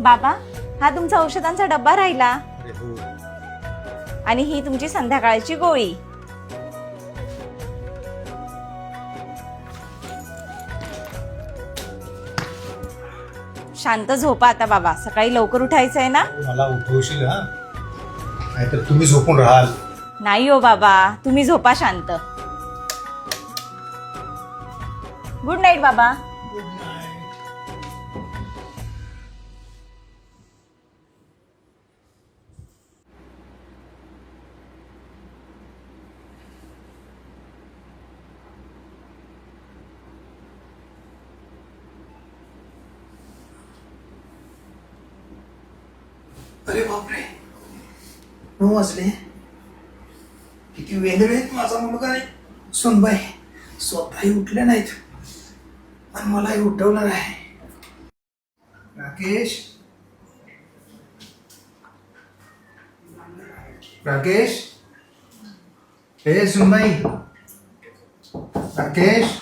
बाबा, हा तुमचा औषधांचा डब्बा राहिला अरे हो. आणि ही तुमची संध्याकाळची गोळी. शांत झोपा आता बाबा, सकाळी लवकर उठायचं आहे ना. मला उठवशील हा, नाहीतर तुम्ही झोपून राहाल. नाही हो बाबा, तुम्ही झोपा शांत. गुड नाईट बाबा. अरे बापरे, 9 वाजले. किती वेगळे आहेत माझा मुलगा आहे सुनबाई. स्वतःही उठले नाहीत आणि मलाही उठवलं नाही. राकेश, राकेश, हे सुनबाई. राकेश,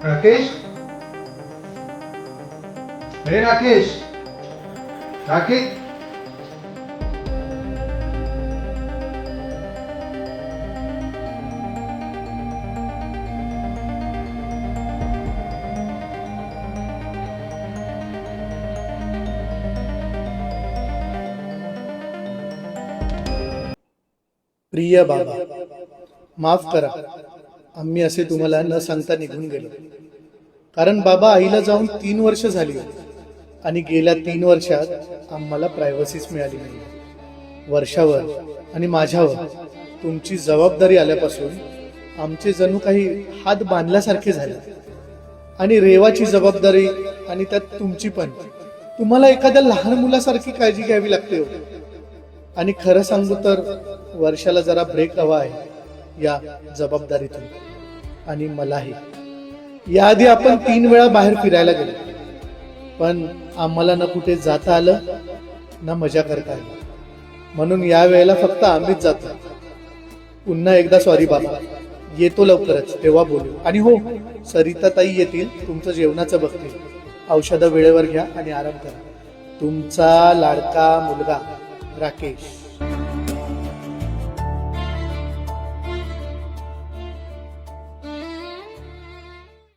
राकेश, हे राकेश, राकेश. प्रिय बाबा, माफ करा, आम्ही असे तुम्हाला न सांगता निघून गेलो. कारण बाबा, आईला जाऊन 3 वर्ष झाली आणि गेल्या 3 वर्षात आम्हाला प्रायव्हसीच मिळाली नाही. वर्षावर आणि माझ्यावर तुमची जबाबदारी आल्यापासून आमचे जणू काही हात बांधल्यासारखे झाले. आणि रेवाची जबाबदारी आणि त्यात तुमची पण. तुम्हाला एखाद्या लहान मुलासारखी काळजी घ्यावी लागते हो. आणि खरं सांगू तर वर्षाला जरा ब्रेक हवा आहे या जबाबदारीतून. आणि मलाही. याआधी आपण 3 वेळा बाहेर फिरायला गेलो, पण आम्हाला न कुठे जाता आलं ना मजा करता आली. म्हणून या वेळेला फक्त आम्हीच जातो. पुन्हा एकदा सॉरी बाबा. येतो लवकरच, तेव्हा बोलू. आणि हो, सरिता ताई येतील, तुमचं जेवणाचं बघतील. औषधं वेळेवर घ्या आणि आराम करा. तुमचा लाडका मुलगा राकेश.